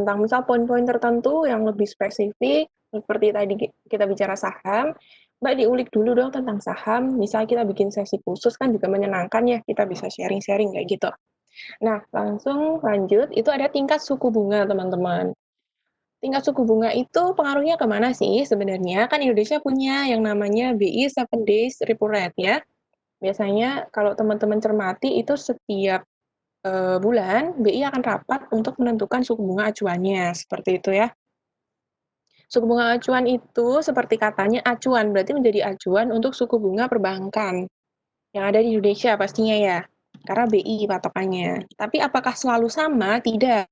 tentang misal poin-poin tertentu yang lebih spesifik, seperti tadi kita bicara saham, Mbak diulik dulu dong tentang saham, misal kita bikin sesi khusus kan juga menyenangkan ya, kita bisa sharing-sharing kayak gitu. Nah, langsung lanjut, itu ada tingkat suku bunga teman-teman. Tingkat suku bunga itu pengaruhnya kemana sih sebenarnya? Kan Indonesia punya yang namanya BI 7 Days Repo Rate ya. Biasanya kalau teman-teman cermati itu setiap bulan BI akan rapat untuk menentukan suku bunga acuannya, seperti itu ya. Suku bunga acuan itu seperti katanya acuan, berarti menjadi acuan untuk suku bunga perbankan yang ada di Indonesia pastinya ya, karena BI patokannya. Tapi apakah selalu sama? Tidak.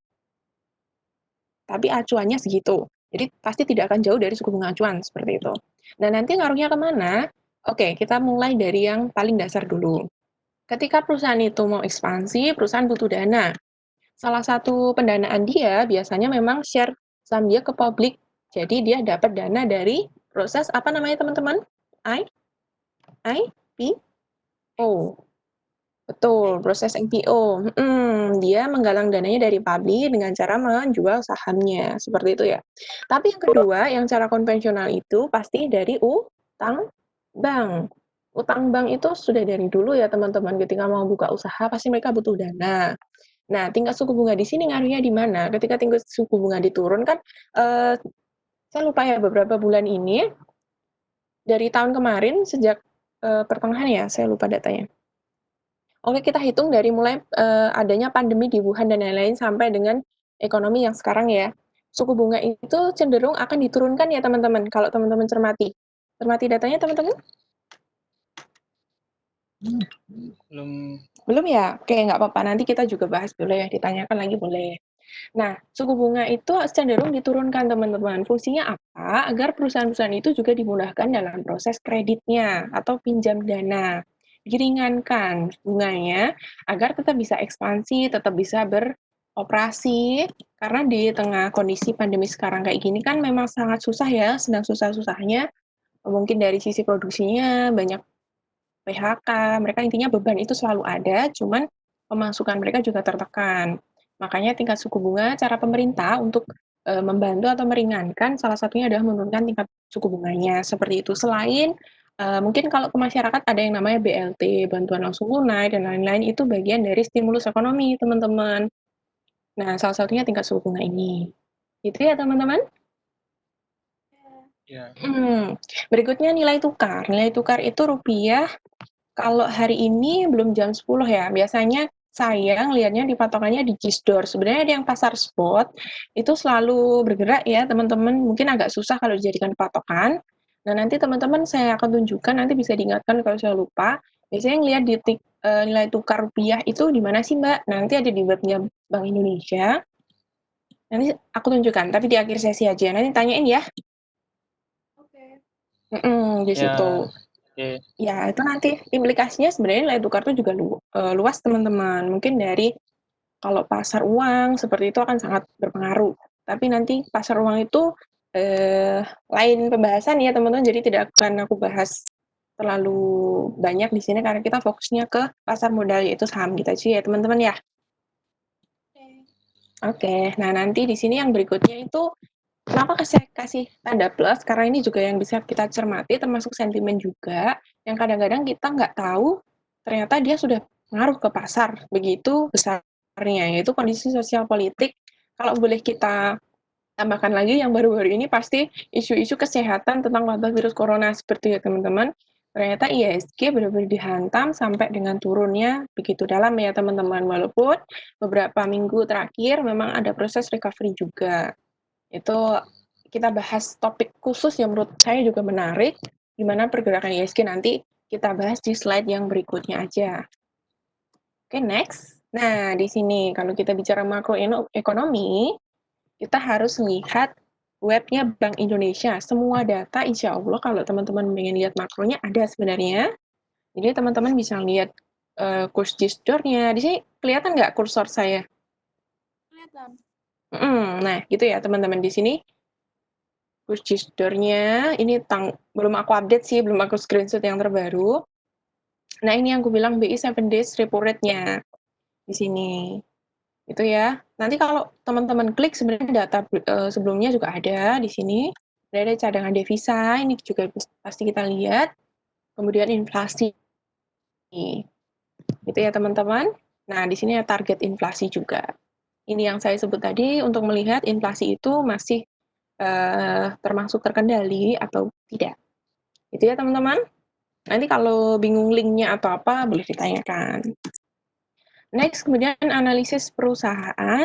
Tapi acuannya segitu. Jadi pasti tidak akan jauh dari suku bunga acuan, seperti itu. Dan nanti ngaruhnya kemana? Oke, kita mulai dari yang paling dasar dulu. Ketika perusahaan itu mau ekspansi, perusahaan butuh dana. Salah satu pendanaan dia biasanya memang share saham dia ke publik. Jadi dia dapat dana dari proses apa namanya teman-teman? I, IPO. Betul, proses IPO. Dia menggalang dananya dari publik dengan cara menjual sahamnya, seperti itu ya. Tapi yang kedua, yang cara konvensional itu pasti dari utang bank. Utang bank itu sudah dari dulu ya teman-teman, ketika mau buka usaha pasti mereka butuh dana. Nah, tingkat suku bunga di sini ngaruhnya di mana? Ketika tingkat suku bunga diturun kan, saya lupa ya beberapa bulan ini, dari tahun kemarin sejak pertengahan ya, saya lupa datanya. Oke, kita hitung dari mulai adanya pandemi di Wuhan dan lain-lain sampai dengan ekonomi yang sekarang ya. Suku bunga itu cenderung akan diturunkan ya teman-teman, kalau teman-teman cermati. Cermati datanya teman-teman? Belum. Belum ya? Oke, nggak apa-apa. Nanti kita juga bahas boleh ya, ditanyakan lagi boleh. Nah, suku bunga itu cenderung diturunkan teman-teman. Fungsinya apa? Agar perusahaan-perusahaan itu juga dimudahkan dalam proses kreditnya atau pinjam dana. Diringankan bunganya agar tetap bisa ekspansi, tetap bisa beroperasi. Karena di tengah kondisi pandemi sekarang kayak gini kan memang sangat susah ya, sedang susah-susahnya. Mungkin dari sisi produksinya banyak PHK, mereka intinya beban itu selalu ada, cuman pemasukan mereka juga tertekan. Makanya tingkat suku bunga, cara pemerintah untuk membantu atau meringankan, salah satunya adalah menurunkan tingkat suku bunganya, seperti itu. Selain mungkin kalau ke masyarakat ada yang namanya BLT, bantuan langsung tunai, dan lain-lain, itu bagian dari stimulus ekonomi, teman-teman. Nah, salah satunya tingkat suku bunga ini. Itu ya, teman-teman. Ya. Berikutnya nilai tukar. Nilai tukar itu rupiah. Kalau hari ini belum jam 10 ya, biasanya saya ngelihatnya di patokannya di Gisdor. Sebenarnya ada yang pasar spot, itu selalu bergerak ya teman-teman, mungkin agak susah kalau dijadikan patokan. Nah nanti teman-teman saya akan tunjukkan, nanti bisa diingatkan kalau saya lupa. Biasanya ngelihat di nilai tukar rupiah itu di mana sih Mbak? Nanti ada di webnya Bank Indonesia. Nanti aku tunjukkan, tapi di akhir sesi aja. Nanti tanyain ya. Oke. Di situ. Ya. Oke. Ya, itu nanti implikasinya sebenarnya nilai tukar itu juga luas teman-teman. Mungkin dari kalau pasar uang seperti itu akan sangat berpengaruh. Tapi nanti pasar uang itu lain pembahasan ya teman-teman. Jadi tidak akan aku bahas terlalu banyak di sini karena kita fokusnya ke pasar modal yaitu saham gitu aja ya teman-teman ya. Oke, nah nanti di sini yang berikutnya itu kenapa saya kasih tanda plus? Karena ini juga yang bisa kita cermati, termasuk sentimen juga, yang kadang-kadang kita nggak tahu, ternyata dia sudah pengaruh ke pasar, begitu besarnya, yaitu kondisi sosial politik. Kalau boleh kita tambahkan lagi, yang baru-baru ini pasti isu-isu kesehatan tentang wabah virus corona, seperti ya teman-teman. Ternyata IHSG benar-benar dihantam sampai dengan turunnya begitu dalam ya teman-teman. Walaupun beberapa minggu terakhir memang ada proses recovery juga. Itu kita bahas topik khusus yang menurut saya juga menarik, di mana pergerakan ISG nanti kita bahas di slide yang berikutnya aja. Oke, next. Nah, di sini kalau kita bicara makroekonomi, kita harus lihat webnya Bank Indonesia. Semua data, insya Allah kalau teman-teman pengen lihat makronya ada sebenarnya. Jadi teman-teman bisa lihat kurs Gisdor-nya. Di sini kelihatan nggak kursor saya? Kelihatan. Nah, gitu ya teman-teman di sini. Kurs Gisdor-nya ini belum aku update sih, belum aku screenshot yang terbaru. Nah, ini yang aku bilang BI 7 Days Repo Rate-nya di sini. Itu ya. Nanti kalau teman-teman klik sebenarnya data sebelumnya juga ada di sini. Ada cadangan devisa, ini juga pasti kita lihat. Kemudian inflasi. Itu ya teman-teman. Nah, di sini ada target inflasi juga. Ini yang saya sebut tadi untuk melihat inflasi itu masih termasuk terkendali atau tidak. Itu ya teman-teman. Nanti kalau bingung linknya atau apa, boleh ditanyakan. Next, kemudian analisis perusahaan.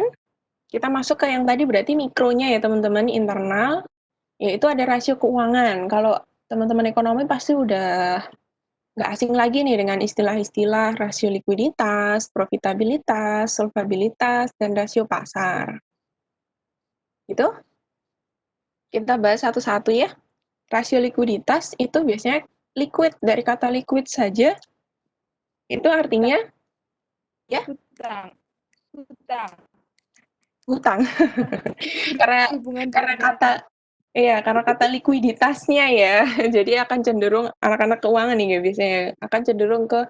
Kita masuk ke yang tadi berarti mikronya ya teman-teman, internal, yaitu ada rasio keuangan. Kalau teman-teman ekonomi pasti udah nggak asing lagi nih dengan istilah-istilah rasio likuiditas, profitabilitas, solvabilitas, dan rasio pasar. Gitu? Kita bahas satu-satu ya. Rasio likuiditas itu biasanya liquid, dari kata liquid saja, itu artinya ya hutang. karena kata likuiditasnya ya. Jadi akan cenderung anak-anak keuangan nih ya biasanya akan cenderung ke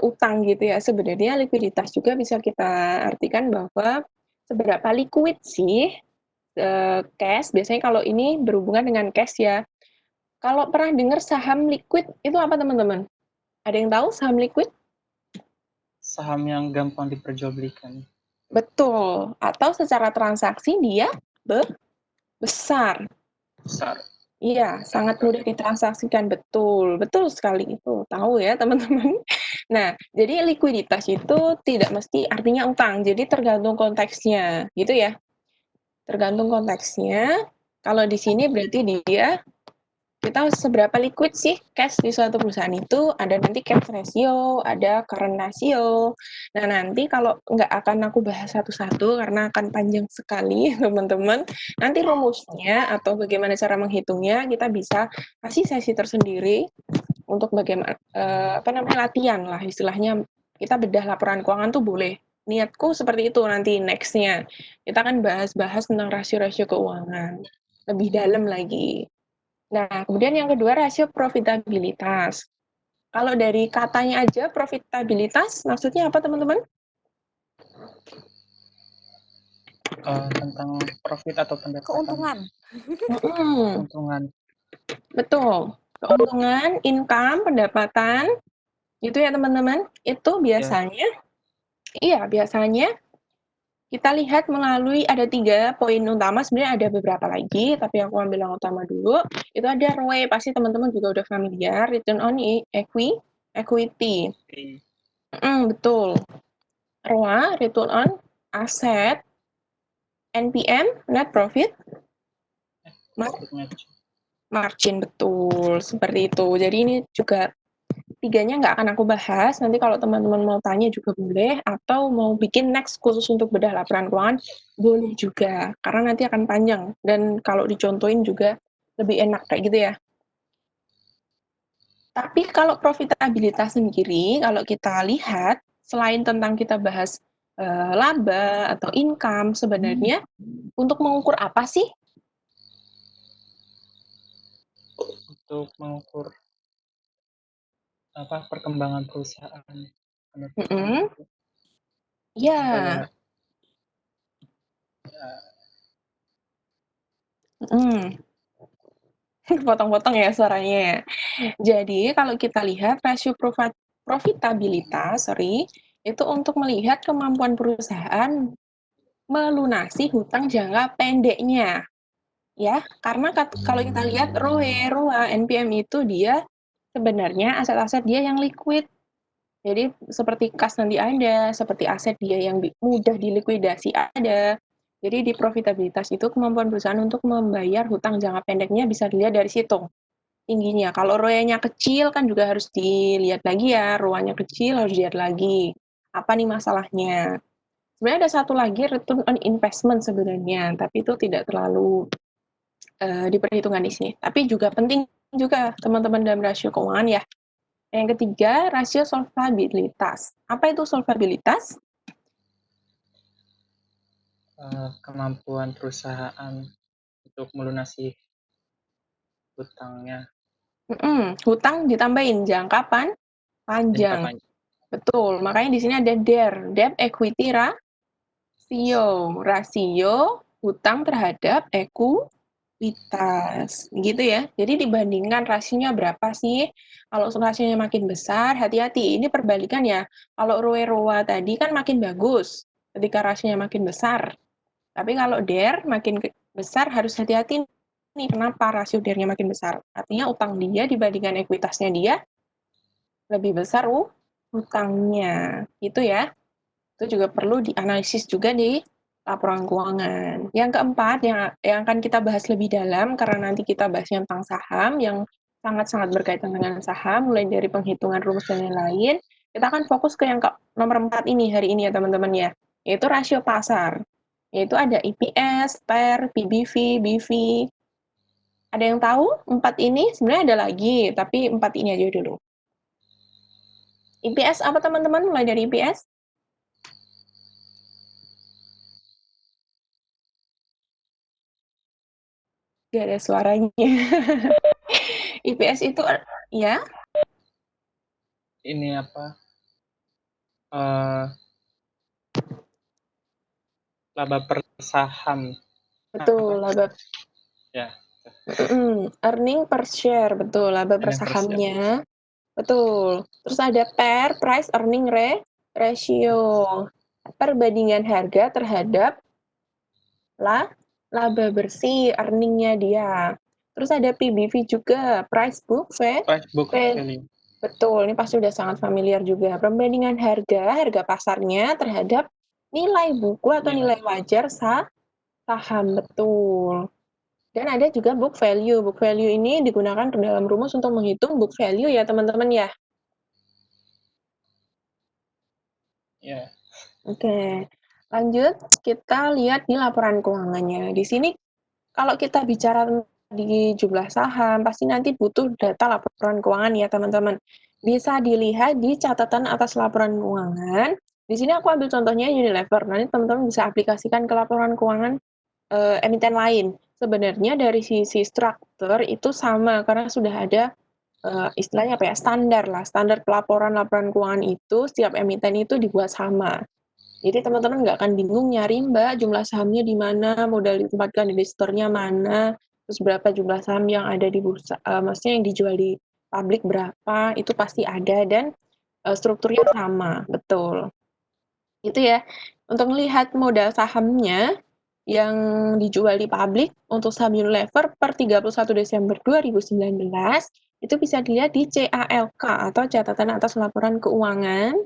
utang gitu ya. Sebenarnya likuiditas juga bisa kita artikan bahwa seberapa liquid sih cash. Biasanya kalau ini berhubungan dengan cash ya. Kalau pernah dengar saham liquid itu apa teman-teman? Ada yang tahu saham liquid? Saham yang gampang diperjualbelikan. Betul. Atau secara transaksi dia besar. Besar. Iya, sangat mudah ditransaksikan. Betul, betul sekali itu. Tahu ya teman-teman. Nah, jadi likuiditas itu tidak mesti artinya utang. Jadi tergantung konteksnya, gitu ya. Tergantung konteksnya. Kalau di sini berarti dia kita seberapa liquid sih cash di suatu perusahaan itu, ada nanti cash ratio, ada current ratio. Nah, nanti kalau nggak akan aku bahas satu-satu karena akan panjang sekali, teman-teman. Nanti rumusnya atau bagaimana cara menghitungnya kita bisa kasih sesi tersendiri untuk bagaimana latihan lah istilahnya. Kita bedah laporan keuangan tuh boleh. Niatku seperti itu nanti next-nya. Kita akan bahas-bahas tentang rasio-rasio keuangan lebih dalam lagi. Nah, kemudian yang kedua rasio profitabilitas. Kalau dari katanya aja profitabilitas, maksudnya apa teman-teman? Tentang profit atau pendapatan. Keuntungan. Betul. Keuntungan, income, pendapatan, itu ya teman-teman. Itu biasanya, biasanya kita lihat melalui ada 3 poin utama, sebenarnya ada beberapa lagi, tapi aku ambil yang utama dulu. Itu ada ROE, pasti teman-teman juga udah familiar, return on equity. Betul. ROA, return on asset, NPM, net profit margin, betul. Seperti itu. Jadi ini juga 3-nya nggak akan aku bahas, nanti kalau teman-teman mau tanya juga boleh, atau mau bikin next khusus untuk bedah laporan keuangan, boleh juga, karena nanti akan panjang, dan kalau dicontohin juga lebih enak, kayak gitu ya. Tapi kalau profitabilitas sendiri, kalau kita lihat, selain tentang kita bahas laba atau income, sebenarnya untuk mengukur apa sih? Untuk mengukur perkembangan perusahaan. Ya. Potong-potong ya suaranya ya. Jadi kalau kita lihat rasio profitabilitas, itu untuk melihat kemampuan perusahaan melunasi hutang jangka pendeknya. Ya, karena kalau kita lihat ROE, ROA, NPM itu dia sebenarnya aset-aset dia yang liquid. Jadi seperti kas nanti ada, seperti aset dia yang mudah dilikuidasi ada. Jadi di profitabilitas itu kemampuan perusahaan untuk membayar hutang jangka pendeknya bisa dilihat dari situ tingginya. Kalau ROE-nya kecil kan juga harus dilihat lagi ya, ROA-nya kecil harus dilihat lagi. Apa nih masalahnya? Sebenarnya ada satu lagi return on investment sebenarnya, tapi itu tidak terlalu diperhitungkan di sini. Tapi juga penting juga teman-teman dalam rasio keuangan ya. Yang ketiga, rasio solvabilitas. Apa itu solvabilitas? Kemampuan perusahaan untuk melunasi hutangnya. Hutang ditambahin jangka panjang. Betul, makanya di sini ada DER, Debt Equity rasio hutang terhadap ekuitas, gitu ya. Jadi dibandingkan rasionya berapa sih? Kalau rasionya makin besar, hati-hati. Ini perbalikan ya. Kalau ROE-ROA tadi kan makin bagus ketika rasionya makin besar. Tapi kalau DER makin besar harus hati-hati nih. Kenapa rasio DER-nya makin besar? Artinya utang dia dibandingkan ekuitasnya dia lebih besar utangnya. Gitu ya. Itu juga perlu dianalisis juga di laporan keuangan. Yang keempat, yang akan kita bahas lebih dalam, karena nanti kita bahasnya tentang saham, yang sangat-sangat berkaitan dengan saham, mulai dari penghitungan rumus dan lain-lain, kita akan fokus ke yang nomor 4 ini, hari ini ya teman-teman ya, yaitu rasio pasar. Yaitu ada EPS, PER, PBV, BV. Ada yang tahu 4 ini? Sebenarnya ada lagi, tapi 4 ini aja dulu. EPS apa teman-teman? Mulai dari EPS? Gak ada suaranya. IPS itu ya? Ini apa? Laba per saham. Betul, laba. Ya. Earning per share, betul, laba per sahamnya. Betul. Terus ada PER, price earning ratio. Perbandingan harga terhadap laba bersih, earningnya dia. Terus ada PBV juga, price book value. Betul, ini pasti udah sangat familiar juga. Perbandingan harga pasarnya terhadap nilai buku atau nilai wajar saham, betul. Dan ada juga book value. Book value ini digunakan dalam rumus untuk menghitung book value ya teman-teman ya. Ya. Oke, lanjut kita lihat di laporan keuangannya. Di sini kalau kita bicara di jumlah saham, pasti nanti butuh data laporan keuangan ya teman-teman. Bisa dilihat di catatan atas laporan keuangan. Di sini aku ambil contohnya Unilever. Nanti teman-teman bisa aplikasikan ke laporan keuangan emiten lain. Sebenarnya dari sisi struktur itu sama karena sudah ada istilahnya apa ya, standar pelaporan laporan keuangan itu setiap emiten itu dibuat sama. Jadi teman-teman nggak akan bingung nyari Mbak jumlah sahamnya di mana, modal ditempatkan di store-nya mana, terus berapa jumlah saham yang ada di bursa, maksudnya yang dijual di publik berapa, itu pasti ada dan strukturnya sama, betul. Itu ya. Untuk melihat modal sahamnya yang dijual di publik untuk saham Unilever per 31 Desember 2019 itu bisa dilihat di CALK atau catatan atas laporan keuangan.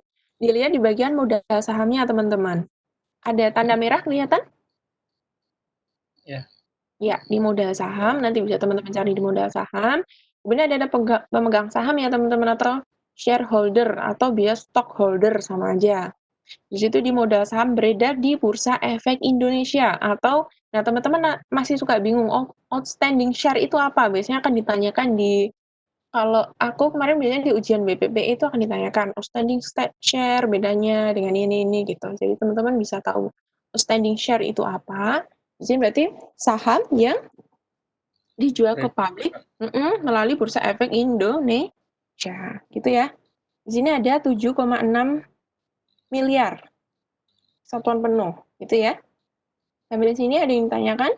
Dilihat di bagian modal sahamnya teman-teman. Ada tanda merah kelihatan? Ya. Ya, di modal saham, nanti bisa teman-teman cari di modal saham. Kemudian ada pemegang saham ya teman-teman atau shareholder atau bias stockholder sama aja. Di situ di modal saham beredar di Bursa Efek Indonesia atau nah teman-teman masih suka bingung outstanding share itu apa? Biasanya akan ditanyakan kalau aku kemarin biasanya di ujian BPP itu akan ditanyakan outstanding share bedanya dengan ini gitu. Jadi teman-teman bisa tahu outstanding share itu apa. Di sini berarti saham yang dijual ke publik melalui Bursa Efek Indonesia gitu ya. Di sini ada 7,6 miliar satuan penuh, gitu ya. Sampai di sini ada yang ditanyakan?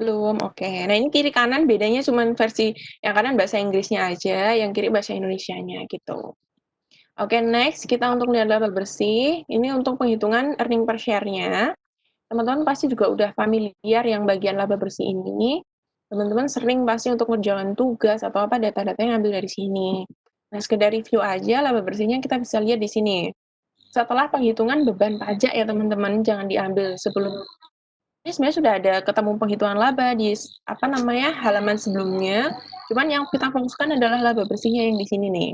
Belum, oke. Nah, ini kiri kanan bedanya cuma versi yang kanan bahasa Inggrisnya aja, yang kiri bahasa Indonesianya gitu. Oke, next kita untuk lihat laba bersih. Ini untuk penghitungan earning per share-nya. Teman-teman pasti juga udah familiar yang bagian laba bersih ini. Teman-teman sering pasti untuk ngerjakan tugas atau apa data-data yang ambil dari sini. Nah, sekedar review aja laba bersihnya kita bisa lihat di sini. Setelah penghitungan beban pajak ya teman-teman, jangan diambil sebelum ini sebenarnya sudah ada ketemu penghitungan laba di halaman sebelumnya. Cuman yang kita fokuskan adalah laba bersihnya yang di sini nih.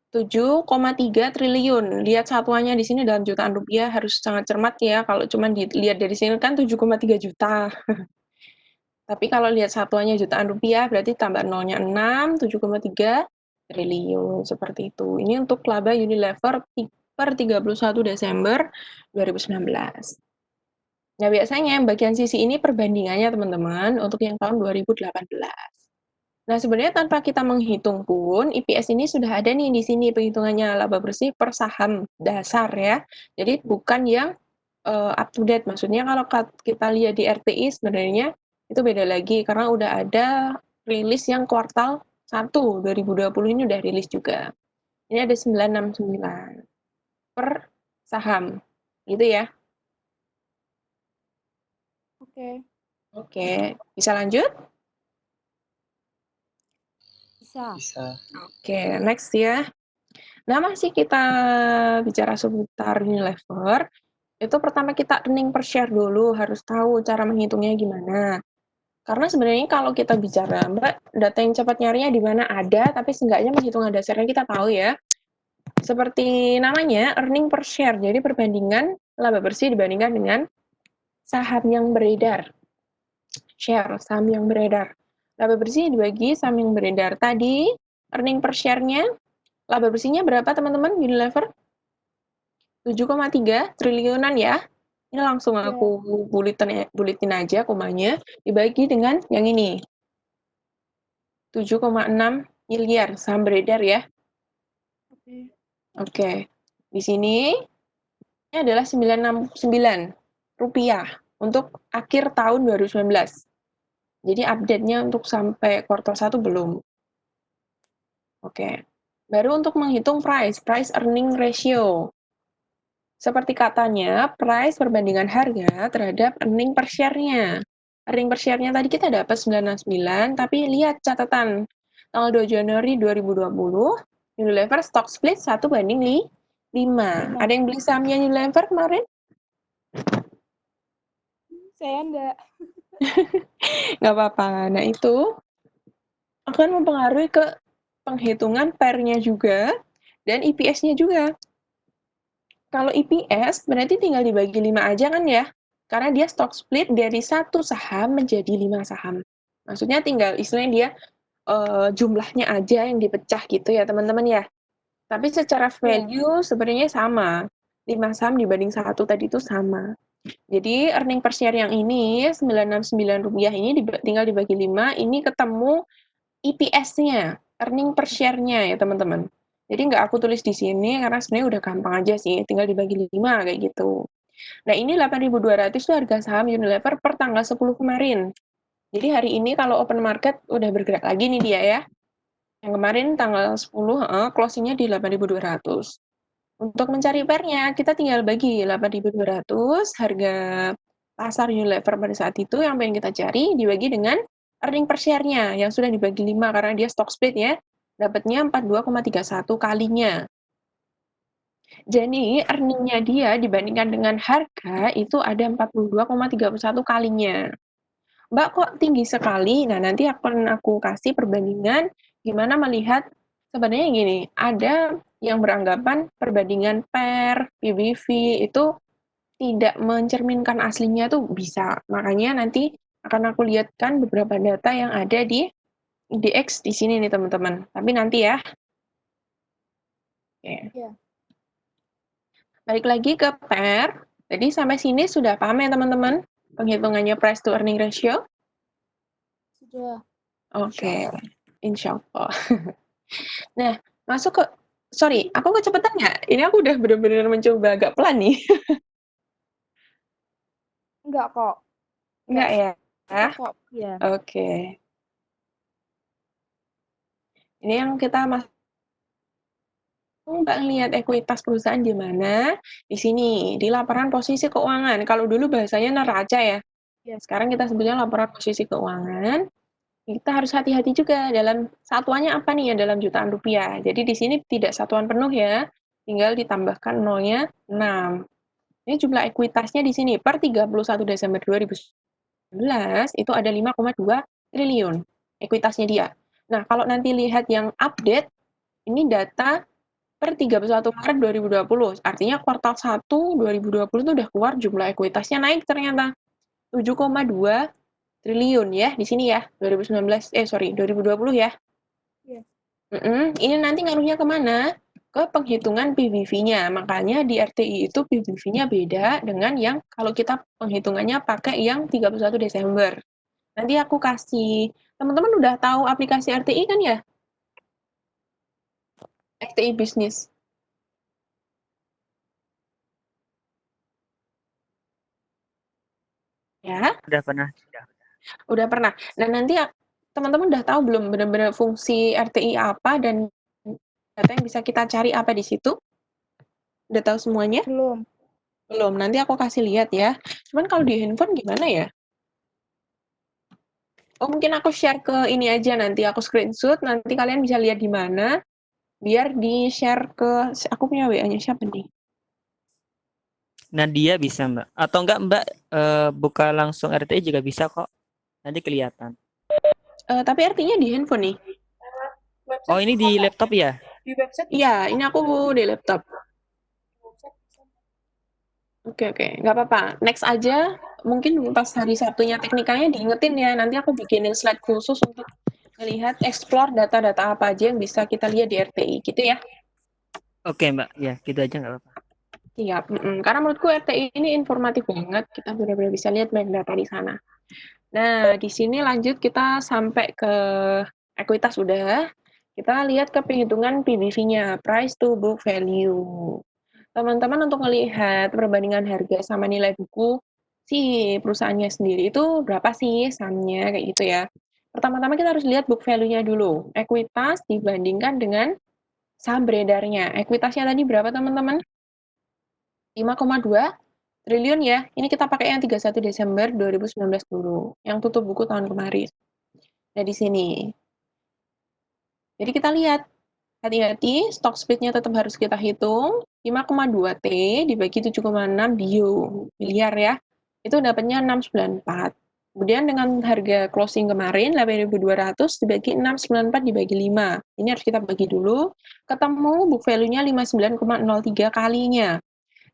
7,3 triliun. Lihat satuannya di sini dalam jutaan rupiah harus sangat cermat ya. Kalau cuma dilihat dari sini kan 7,3 juta. Tapi kalau lihat satuannya jutaan rupiah berarti tambah nolnya 6, 7,3 triliun seperti itu. Ini untuk laba Unilever per 31 Desember 2019. Nah, biasanya yang bagian sisi ini perbandingannya teman-teman untuk yang tahun 2018. Nah, sebenarnya tanpa kita menghitung pun, EPS ini sudah ada nih di sini penghitungannya laba bersih per saham dasar ya. Jadi bukan yang up to date. Maksudnya kalau kita lihat di RTI sebenarnya itu beda lagi karena udah ada rilis yang kuartal 1 2020 ini udah rilis juga. Ini ada 969 per saham. Gitu ya. Oke. Oke, bisa lanjut? Bisa. Bisa. Oke, next ya. Nah, masih kita bicara seputar Unilever, itu pertama kita earning per share dulu, harus tahu cara menghitungnya gimana. Karena sebenarnya kalau kita bicara, Mbak, data yang cepat nyarinya di mana ada, tapi seenggaknya perhitungan dasarnya kita tahu ya. Seperti namanya, earning per share, jadi perbandingan laba bersih dibandingkan dengan saham yang beredar. Share, saham yang beredar. Laba bersih dibagi saham yang beredar. Tadi, earning per share-nya, laba bersihnya berapa teman-teman Unilever? 7,3 triliunan ya. Ini langsung aku bulitin aja komanya, dibagi dengan yang ini. 7,6 miliar saham beredar ya. Oke. Oke. Di sini ini adalah 969 rupiah untuk akhir tahun 2019. Jadi update-nya untuk sampai kuartal 1 belum. Oke. Baru untuk menghitung price earning ratio. Seperti katanya, price perbandingan harga terhadap earning per share-nya. Earning per share-nya tadi kita dapat 969, tapi lihat catatan. Tanggal 2 Januari 2020, Unilever stock split 1:5. Ada yang beli sahamnya Unilever kemarin? Saya enggak. Nggak apa-apa. Nah, itu akan mempengaruhi ke penghitungan PER-nya juga dan EPS-nya juga. Kalau EPS berarti tinggal dibagi 5 aja kan ya? Karena dia stock split dari 1 saham menjadi 5 saham. Maksudnya tinggal istilahnya dia jumlahnya aja yang dipecah gitu ya teman-teman ya. Tapi secara value sebenarnya sama. 5 saham dibanding 1 tadi itu sama. Jadi earning per share yang ini Rp969 ini tinggal dibagi 5, ini ketemu EPS-nya, earning per share-nya ya teman-teman. Jadi nggak aku tulis di sini karena sebenarnya udah gampang aja sih, tinggal dibagi 5 kayak gitu. Nah, ini 8.200 itu harga saham Unilever per tanggal 10 kemarin. Jadi hari ini kalau open market udah bergerak lagi nih dia ya. Yang kemarin tanggal 10, closing-nya di 8.200. Untuk mencari pair-nya, kita tinggal bagi 8.200 harga pasar Unilever pada saat itu yang pengen kita cari dibagi dengan earning per share-nya yang sudah dibagi 5 karena dia stock split ya. Dapatnya 42,31 kalinya. Jadi earning-nya dia dibandingkan dengan harga itu ada 42,31 kalinya. Mbak, kok tinggi sekali? Nah, nanti akan aku kasih perbandingan gimana melihat sebenarnya gini, ada yang beranggapan perbandingan PER, PBV itu tidak mencerminkan aslinya tuh bisa. Makanya nanti akan aku lihatkan beberapa data yang ada di IDX di sini nih teman-teman. Tapi nanti ya. Oke. Iya. Balik lagi ke PER. Jadi sampai sini sudah paham ya teman-teman? Penghitungannya price to earning ratio? Sudah. Oke, insya Allah. Nah, masuk ke, sorry, aku kecepatan nggak? Ini aku udah bener-bener mencoba agak pelan nih. Enggak kok. Nggak ya? Enggak kok. Iya. Oke. Ini yang kita Mbak ngelihat ekuitas perusahaan di mana? Di sini, di laporan posisi keuangan. Kalau dulu bahasanya neraca ya. Sekarang kita sebutnya laporan posisi keuangan. Kita harus hati-hati juga dalam satuannya apa nih ya dalam jutaan rupiah. Jadi di sini tidak satuan penuh ya. Tinggal ditambahkan nolnya 6. Ini jumlah ekuitasnya di sini per 31 Desember 2019 itu ada 5,2 triliun ekuitasnya dia. Nah, kalau nanti lihat yang update, ini data per 31 Maret 2020. Artinya kuartal 1 2020 itu udah keluar jumlah ekuitasnya naik ternyata 7,2 triliun ya di sini ya 2020 ya. Iya. Ini nanti ngaruhnya kemana? Ke penghitungan PBV-nya. Makanya di RTI itu PBV-nya beda dengan yang kalau kita penghitungannya pakai yang 31 Desember. Nanti aku kasih Teman-teman udah tahu aplikasi RTI kan ya? RTI Bisnis. Ya, Udah pernah. udah pernah. Nah, nanti teman-teman udah tahu belum benar-benar fungsi RTI apa dan data yang bisa kita cari apa di situ? Udah tahu semuanya? Belum. Belum, nanti aku kasih lihat ya. Cuman kalau di handphone gimana ya? Oh, mungkin aku share ke ini aja nanti aku screenshot, nanti kalian bisa lihat di mana, biar di-share ke aku punya WA-nya siapa nih? Nadia bisa Mbak. Atau enggak Mbak buka langsung RTI juga bisa kok. Nanti kelihatan. Tapi artinya di handphone nih. Oh ini di laptop ya? Di website Iya, ini aku di laptop. Oke, nggak apa-apa. Next aja, mungkin pas hari Sabtunya teknikanya diingetin ya. Nanti aku bikinin slide khusus untuk melihat explore data-data apa aja yang bisa kita lihat di RTI, gitu ya. Oke Mbak, ya gitu aja nggak apa-apa. Siap. Karena menurutku RTI ini informatif banget. Kita benar-benar bisa lihat banyak data di sana. Nah, di sini lanjut kita sampai ke ekuitas udah. Kita lihat ke penghitungan PBV-nya, price to book value. Teman-teman untuk melihat perbandingan harga sama nilai buku si perusahaannya sendiri itu berapa sih sahamnya kayak gitu ya. Pertama-tama kita harus lihat book value-nya dulu. Ekuitas dibandingkan dengan saham beredarnya. Ekuitasnya tadi berapa teman-teman? 5,2 triliun ya. Ini kita pakai yang 31 Desember 2019 dulu, yang tutup buku tahun kemarin. Nah, di sini. Jadi kita lihat, hati-hati, stock split-nya tetap harus kita hitung. 5,2 T dibagi 7,6 miliar ya. Itu dapatnya 694. Kemudian dengan harga closing kemarin 8.200 dibagi 694 dibagi 5. Ini harus kita bagi dulu. Ketemu book value-nya 59,03 kalinya.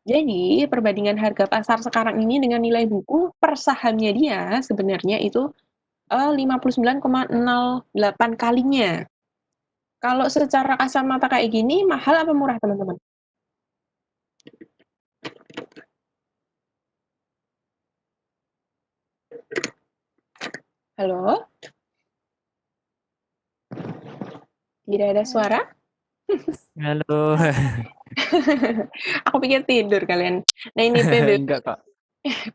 Jadi, perbandingan harga pasar sekarang ini dengan nilai buku per sahamnya dia sebenarnya itu 59,08 kalinya. Kalau secara kasat mata kayak gini, mahal apa murah, teman-teman? Halo? Tidak ada suara? Halo. Aku pikir tidur kalian. Nah, ini Enggak kok.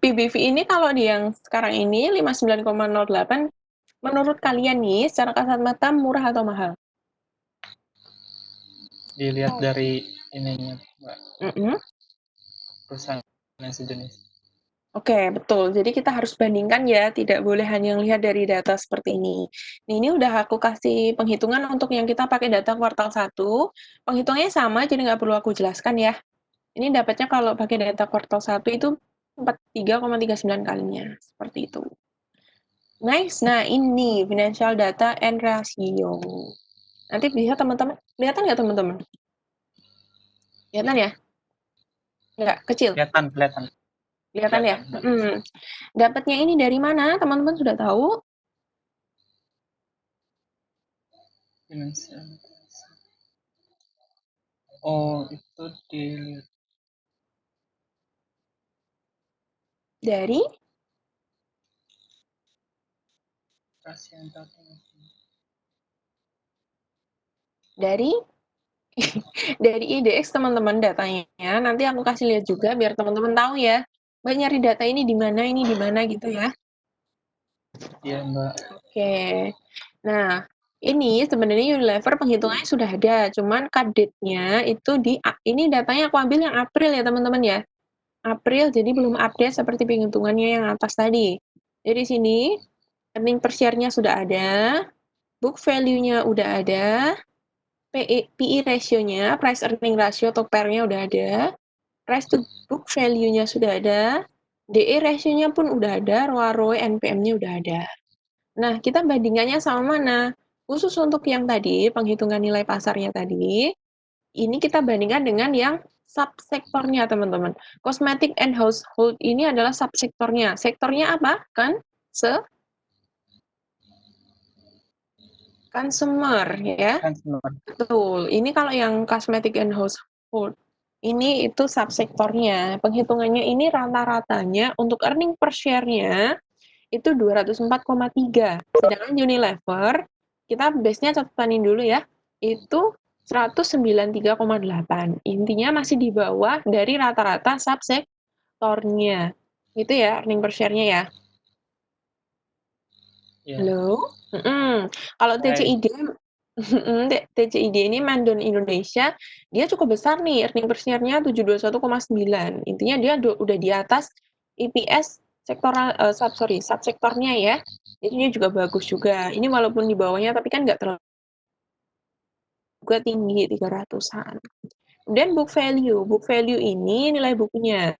PBV ini kalau di yang sekarang ini 59,08, menurut kalian nih, secara kasat mata murah atau mahal? Dilihat dari ininya, Mbak, Mm-mm. perusahaan yang sejenis. Oke, betul. Jadi kita harus bandingkan ya, tidak boleh hanya lihat dari data seperti ini. Nah, ini udah aku kasih penghitungan untuk yang kita pakai data kuartal 1. Penghitungannya sama, jadi nggak perlu aku jelaskan ya. Ini dapatnya kalau pakai data kuartal 1 itu 43,39 kalinya. Seperti itu. Nice. Nah, ini financial data and ratio. Nanti bisa teman-teman, kelihatan nggak teman-teman? Kelihatan ya? Nggak, kecil. Kelihatan. Kelihatan ya? Kelihatan. Dapatnya ini dari mana? Teman-teman sudah tahu? Financial. Oh, itu dilihat Dari dari dari IDX teman-teman datanya. Nanti aku kasih lihat juga biar teman-teman tahu ya. Mbak nyari data ini di mana gitu ya. Iya, Mbak. Oke. Nah, ini sebenarnya Unilever penghitungannya sudah ada, cuman kadetnya itu ini datanya aku ambil yang April ya teman-teman ya. April, jadi belum update seperti penghitungannya yang atas tadi. Jadi di sini earning per share-nya sudah ada, book value-nya udah ada, PE ratio-nya, price earning ratio atau PER-nya udah ada, price to book value-nya sudah ada, DE ratio-nya pun udah ada, ROA, NPM-nya udah ada. Nah, kita bandingannya sama mana? Khusus untuk yang tadi, penghitungan nilai pasarnya tadi, ini kita bandingkan dengan yang subsektornya, teman-teman. Cosmetic and household ini adalah subsektornya. Sektornya apa? Kan? Consumer, ya. Betul. Ini kalau yang cosmetic and household, ini itu subsektornya. Penghitungannya ini rata-ratanya untuk earning per share-nya itu 204,3. Sedangkan Unilever, kita base-nya catatin dulu ya, itu 193,8. Intinya masih di bawah dari rata-rata subsektornya. Itu ya, earning per share-nya ya. Ya. Halo? Kalau Hai. TCID ini Mandon Indonesia, dia cukup besar nih, earning per share-nya 721,9. Intinya dia udah di atas EPS subsektornya ya. Jadi dia juga bagus juga. Ini walaupun di bawahnya, tapi kan nggak terlalu juga tinggi, 300-an. Kemudian book value. Book value ini nilai bukunya.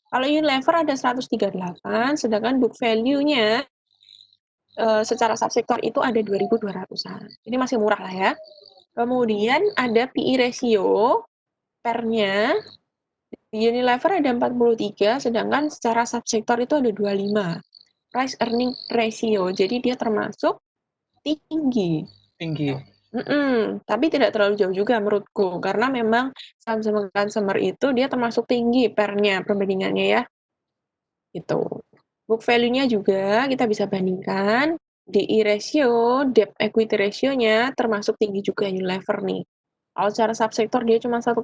Kalau Unilever ada 138, sedangkan book value-nya secara subsektor itu ada 2.200-an. Ini masih murah lah ya. Kemudian ada PE ratio, PER-nya, Unilever ada 43, sedangkan secara subsektor itu ada 25. Price earning ratio, jadi dia termasuk tinggi. Tinggi. Tapi tidak terlalu jauh juga menurutku, karena memang saham-saham consumer itu dia termasuk tinggi PER-nya, perbandingannya ya. Gitu. Book value-nya juga kita bisa bandingkan, DE ratio, debt equity ratio-nya termasuk tinggi juga Unilever nih. Kalau secara subsektor dia cuma 1,10,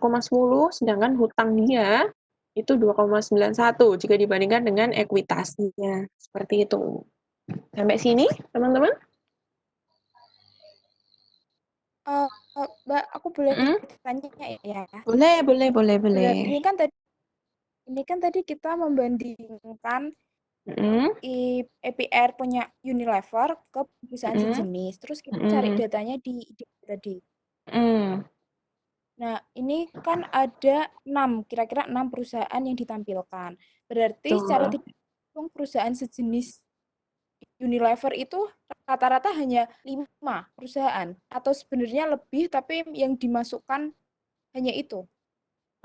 sedangkan hutang dia itu 2,91 jika dibandingkan dengan ekuitasnya. Seperti itu. Sampai sini, teman-teman? Mbak, aku boleh Mm-mm. tanya ya? Boleh. Ini kan tadi kita membandingkan Mm-mm. EPR punya Unilever ke perusahaan Mm-mm. sejenis. Terus kita cari Mm-mm. datanya di tadi. Mm. Nah, ini kan ada kira-kira 6 perusahaan yang ditampilkan. Berarti secara Betul. tidak langsung perusahaan sejenis Unilever itu rata-rata hanya 5 perusahaan. Atau sebenarnya lebih, tapi yang dimasukkan hanya itu.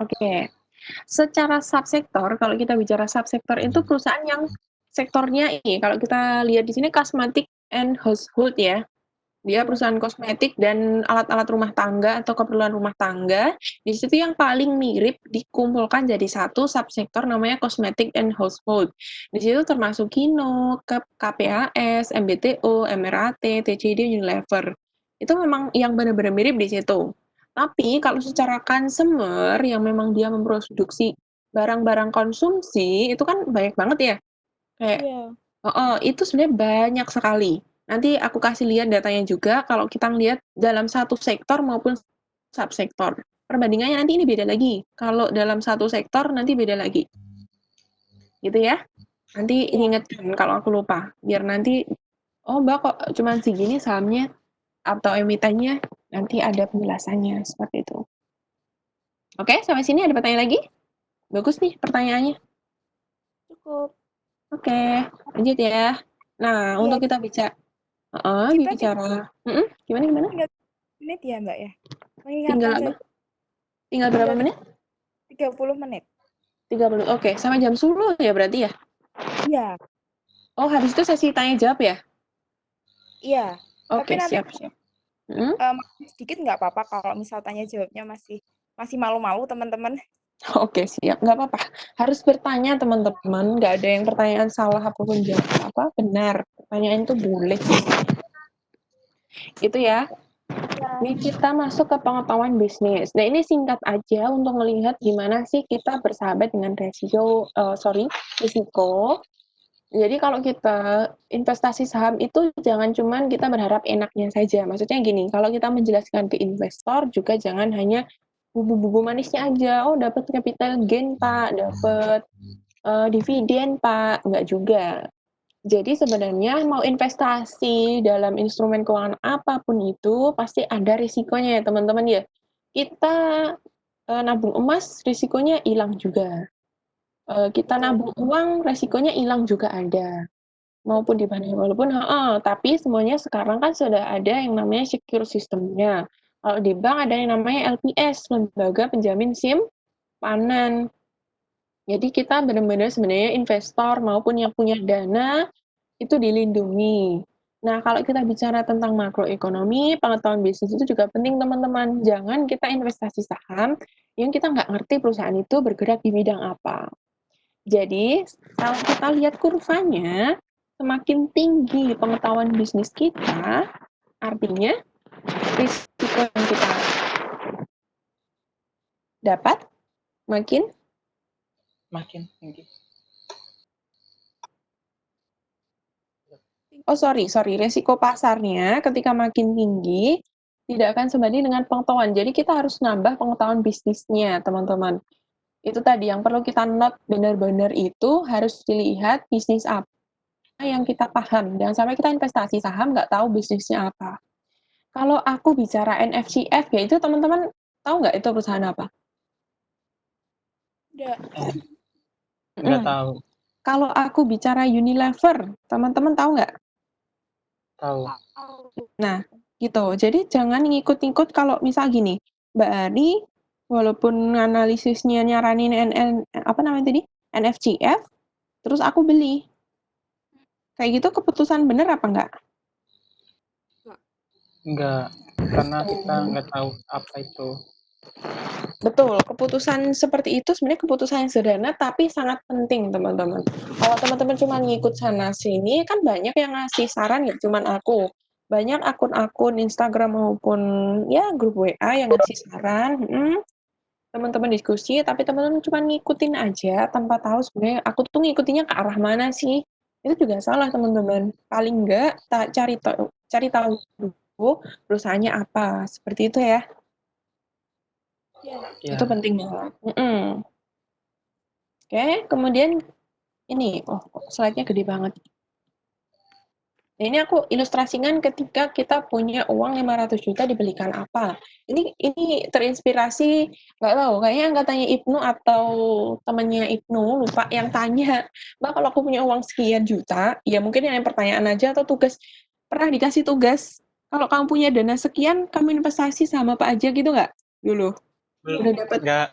Oke. Secara subsektor, kalau kita bicara subsektor itu perusahaan yang sektornya ini, kalau kita lihat di sini cosmetic and household ya. Dia Iya. perusahaan kosmetik dan alat-alat rumah tangga atau keperluan rumah tangga. Di situ yang paling mirip dikumpulkan jadi satu subsektor namanya cosmetic and household. Di situ termasuk Kino, KPAS, MBTO, MRAT, TCD, Unilever. Itu memang yang benar-benar mirip di situ. Tapi kalau secara consumer yang memang dia memproduksi barang-barang konsumsi itu kan banyak banget ya. Kayak Iya. itu sebenarnya banyak sekali. Nanti aku kasih lihat datanya juga kalau kita lihat dalam satu sektor maupun subsektor. Perbandingannya nanti ini beda lagi. Kalau dalam satu sektor nanti beda lagi. Gitu ya. Nanti Iya. ingatkan kalau aku lupa. Biar nanti, oh Mbak kok cuma segini sahamnya atau emitennya, nanti ada penjelasannya seperti itu. Oke, sampai sini ada pertanyaan lagi? Bagus nih pertanyaannya. Cukup. Oke, lanjut ya. Nah, Iya. untuk kita bicara gimana? Tinggal menit ya, Mbak ya? Tinggal Mengingatkan apa? saja. Tinggal berapa menit? 30 menit. 30. Oke, sampai jam 10 ya berarti ya? Iya. Oh, habis itu sesi tanya jawab ya? Iya. Tapi Oke, nanti siap. sedikit nggak apa-apa kalau misal tanya jawabnya masih malu-malu teman-teman. Oke, siap. Nggak apa-apa. Harus bertanya, teman-teman. Nggak ada yang pertanyaan salah apapun jawab apa benar. Pertanyaan itu boleh. Gitu ya. Ini kita masuk ke pengetahuan bisnis. Nah, ini singkat aja untuk melihat gimana sih kita bersahabat dengan risiko. Jadi kalau kita investasi saham itu jangan cuman kita berharap enaknya saja. Maksudnya gini, kalau kita menjelaskan ke investor juga jangan hanya bubu-bubu manisnya aja. Oh, dapat capital gain, Pak, dapat dividen, Pak. Enggak juga. Jadi sebenarnya mau investasi dalam instrumen keuangan apapun itu pasti ada risikonya ya, teman-teman ya. Kita nabung emas risikonya hilang juga. Kita Betul. nabung uang resikonya hilang juga ada. Maupun di mana walaupun tapi semuanya sekarang kan sudah ada yang namanya secure systemnya. Kalau di bank ada yang namanya LPS, lembaga penjamin simpanan. Jadi kita benar-benar sebenarnya investor maupun yang punya dana itu dilindungi. Nah, kalau kita bicara tentang makroekonomi, pengetahuan bisnis itu juga penting, teman-teman. Jangan kita investasi saham yang kita nggak ngerti perusahaan itu bergerak di bidang apa. Jadi, kalau kita lihat kurvanya, semakin tinggi pengetahuan bisnis kita, artinya risiko yang kita dapat makin tinggi. risiko pasarnya ketika makin tinggi tidak akan sebanding dengan pengetahuan. Jadi kita harus nambah pengetahuan bisnisnya, teman-teman. Itu tadi yang perlu kita note benar-benar itu harus dilihat bisnis apa yang kita paham. Jangan sampai kita investasi saham nggak tahu bisnisnya apa. Kalau aku bicara NFCF, ya itu teman-teman tahu nggak itu perusahaan apa? Nggak tahu. Kalau aku bicara Unilever, teman-teman tahu nggak? Tahu. Nah, gitu. Jadi jangan ngikut-ngikut kalau misal gini, Mbak Ari, walaupun analisisnya nyaranin apa namanya tadi? NFCF, terus aku beli. Kayak gitu keputusan bener apa enggak? Enggak, karena kita nggak tahu apa itu. Betul, keputusan seperti itu sebenarnya keputusan yang sederhana tapi sangat penting, teman-teman. Kalau teman-teman cuma ngikut sana sini, kan banyak yang ngasih saran, nggak cuma aku. Banyak akun-akun Instagram maupun ya grup WA yang ngasih saran, teman-teman diskusi, tapi teman-teman cuma ngikutin aja tanpa tahu sebenarnya aku tuh ngikutinnya ke arah mana sih. Itu juga salah, teman-teman. Paling enggak cari tahu dulu perusahaannya apa. Seperti itu ya. Ya. Itu penting banget. Oke, kemudian ini, slide-nya gede banget. Nah, ini aku ilustrasikan ketika kita punya uang 500 juta dibelikan apa. Ini terinspirasi, nggak tahu, kayaknya angkatannya Ibnu atau temannya Ibnu, lupa, yang tanya, Mbak kalau aku punya uang sekian juta, ya mungkin yang pertanyaan aja atau tugas, pernah dikasih tugas, kalau kamu punya dana sekian, kamu investasi sama apa aja gitu nggak? Dulu. Udah dapat? Nggak,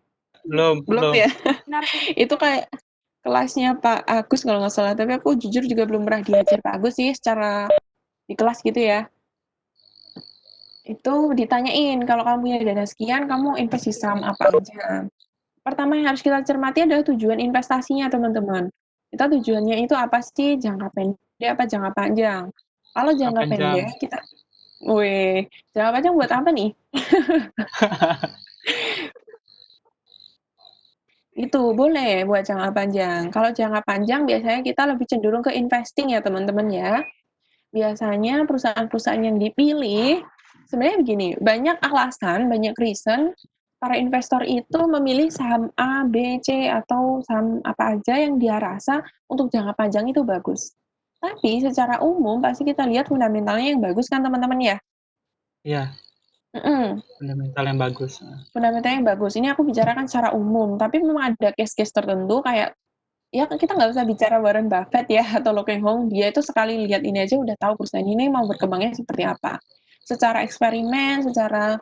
belum. Ya? Itu kayak kelasnya Pak Agus kalau nggak salah, tapi aku jujur juga belum pernah diajar Pak Agus sih secara di kelas gitu ya. Itu ditanyain, kalau kamu punya dana sekian, kamu investasi saham apa aja. Pertama yang harus kita cermati adalah tujuan investasinya, teman-teman. Kita tujuannya itu apa sih? Jangka pendek apa jangka panjang? Kalau jangka pendek, jangka panjang buat apa nih? Itu boleh buat jangka panjang. Kalau jangka panjang biasanya kita lebih cenderung ke investing ya, teman-teman ya. Biasanya perusahaan-perusahaan yang dipilih, sebenarnya begini, banyak alasan, banyak reason para investor itu memilih saham A, B, C, atau saham apa aja yang dia rasa untuk jangka panjang itu bagus. Tapi secara umum pasti kita lihat fundamentalnya yang bagus kan teman-teman ya? Iya. Fundamental yang bagus. Fundamental yang bagus. Ini aku bicarakan secara umum, tapi memang ada case-case tertentu kayak ya kita nggak usah bicara Warren Buffett ya atau Lo Keng Hong, dia itu sekali lihat ini aja udah tahu perusahaan ini mau berkembangnya seperti apa. Secara eksperimen, secara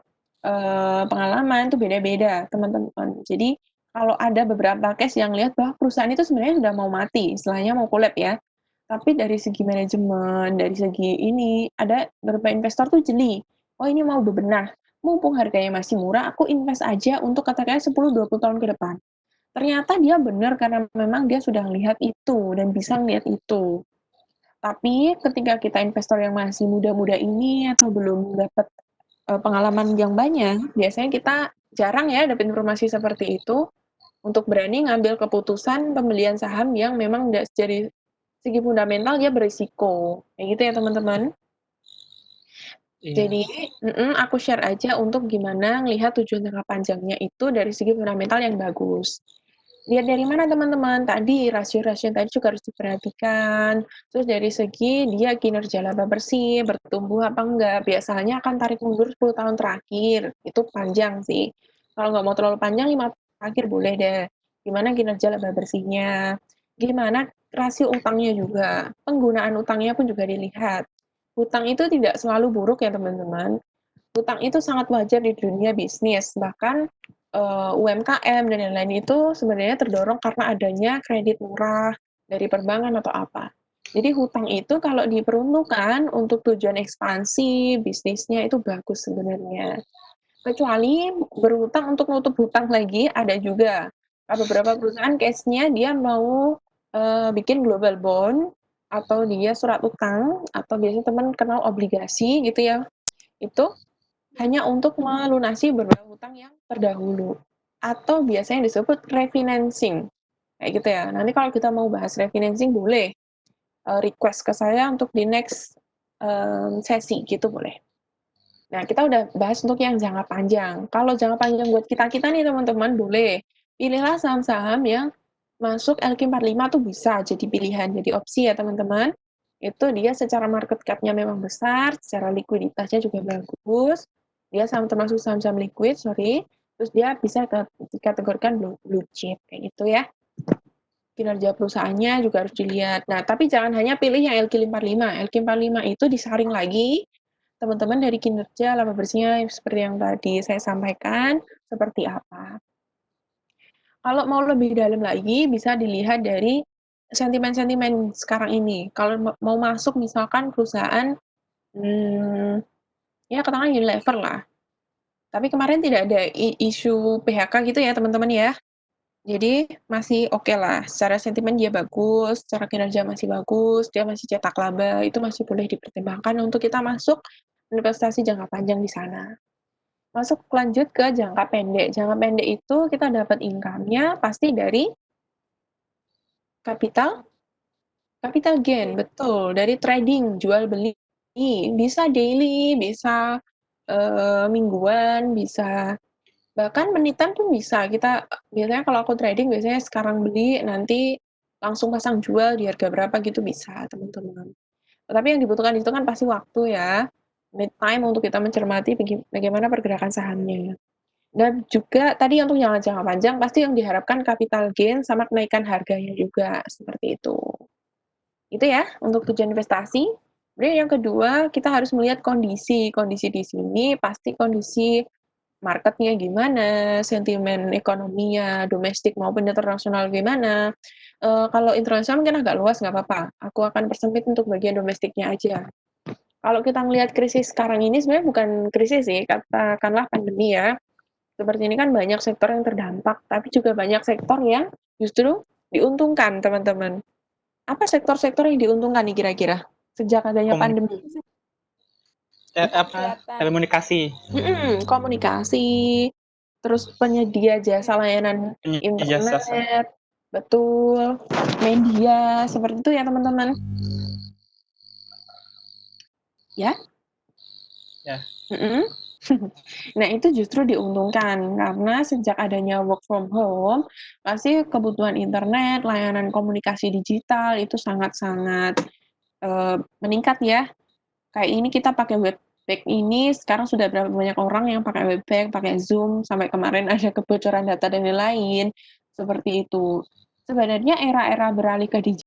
pengalaman itu beda-beda teman-teman. Jadi kalau ada beberapa case yang lihat bahwa perusahaan itu sebenarnya sudah mau mati, istilahnya mau collab ya. Tapi dari segi manajemen, dari segi ini, ada beberapa investor tuh jeli. Oh ini mau bebenah, mumpung harganya masih murah, aku invest aja untuk katakanlah 10-20 tahun ke depan. Ternyata dia benar karena memang dia sudah melihat itu dan bisa melihat itu. Tapi ketika kita investor yang masih muda-muda ini atau belum dapat pengalaman yang banyak, biasanya kita jarang ya dapat informasi seperti itu untuk berani ngambil keputusan pembelian saham yang memang dari segi fundamental dia berisiko. Kayak gitu ya teman-teman. Iya. Jadi, aku share aja untuk gimana ngelihat tujuan jangka panjangnya itu dari segi fundamental yang bagus. Lihat dari mana teman-teman? Tadi rasio-rasio tadi juga harus diperhatikan. Terus dari segi dia kinerja laba bersih, bertumbuh apa enggak. Biasanya akan tarik mundur 10 tahun terakhir. Itu panjang sih. Kalau nggak mau terlalu panjang, 5 tahun terakhir boleh deh. Gimana kinerja laba bersihnya. Gimana rasio utangnya juga. Penggunaan utangnya pun juga dilihat. Hutang itu tidak selalu buruk ya teman-teman. Hutang itu sangat wajar di dunia bisnis. Bahkan UMKM dan lain-lain itu sebenarnya terdorong karena adanya kredit murah dari perbankan atau apa. Jadi hutang itu kalau diperuntukkan untuk tujuan ekspansi bisnisnya itu bagus sebenarnya. Kecuali berhutang untuk nutup hutang lagi ada juga. Beberapa perusahaan case-nya dia mau bikin global bond atau dia surat utang, atau biasanya teman kenal obligasi gitu ya, itu hanya untuk melunasi beberapa hutang yang terdahulu. Atau biasanya disebut refinancing, kayak gitu ya. Nanti kalau kita mau bahas refinancing boleh request ke saya untuk di next sesi gitu boleh. Nah, kita udah bahas untuk yang jangka panjang. Kalau jangka panjang buat kita-kita nih teman-teman, boleh pilihlah saham-saham yang masuk LQ45 tuh bisa jadi pilihan, jadi opsi ya teman-teman. Itu dia secara market cap-nya memang besar, secara likuiditasnya juga bagus. Dia termasuk saham-saham liquid, sorry. Terus dia bisa dikategorikan blue chip, kayak gitu ya. Kinerja perusahaannya juga harus dilihat. Nah, tapi jangan hanya pilih yang LQ45. LQ45 itu disaring lagi teman-teman dari kinerja laba bersihnya seperti yang tadi saya sampaikan, seperti apa. Kalau mau lebih dalam lagi, bisa dilihat dari sentimen-sentimen sekarang ini. Kalau mau masuk misalkan perusahaan, ya katakan Unilever lah. Tapi kemarin tidak ada isu PHK gitu ya teman-teman ya. Jadi masih oke lah, secara sentimen dia bagus, secara kinerja masih bagus, dia masih cetak laba, itu masih boleh dipertimbangkan untuk kita masuk investasi jangka panjang di sana. Masuk lanjut ke jangka pendek. Jangka pendek itu kita dapat income-nya pasti dari capital gain, betul, dari trading, jual beli. Bisa daily, bisa mingguan, bisa bahkan menitan tuh bisa. Kita biasanya kalau aku trading biasanya sekarang beli nanti langsung pasang jual di harga berapa gitu bisa, teman-teman. Tapi yang dibutuhkan itu kan pasti waktu ya, need time untuk kita mencermati bagaimana pergerakan sahamnya. Dan juga tadi untuk jangka panjang pasti yang diharapkan capital gain sama kenaikan harganya juga, seperti itu. Itu ya untuk tujuan investasi. Kemudian yang kedua, kita harus melihat kondisi. Kondisi di sini pasti kondisi marketnya gimana, sentimen ekonominya, domestik maupun internasional gimana. Kalau internasional mungkin agak luas, nggak apa-apa. Aku akan persempit untuk bagian domestiknya aja. Kalau kita melihat krisis sekarang ini sebenarnya bukan krisis sih, katakanlah pandemi ya. Seperti ini kan banyak sektor yang terdampak, tapi juga banyak sektor yang justru diuntungkan, teman-teman. Apa sektor-sektor yang diuntungkan nih kira-kira sejak adanya pandemi? Telekomunikasi. Komunikasi, terus penyedia jasa layanan internet, betul, media, seperti itu ya teman-teman. Ya? Ya. Nah, itu justru diuntungkan karena sejak adanya work from home, pasti kebutuhan internet, layanan komunikasi digital itu sangat-sangat meningkat ya. Kayak ini kita pakai Webpack ini sekarang sudah berapa banyak orang yang pakai Webpack, pakai Zoom, sampai kemarin ada kebocoran data dan lain-lain, seperti itu. Sebenarnya era-era beralih ke digital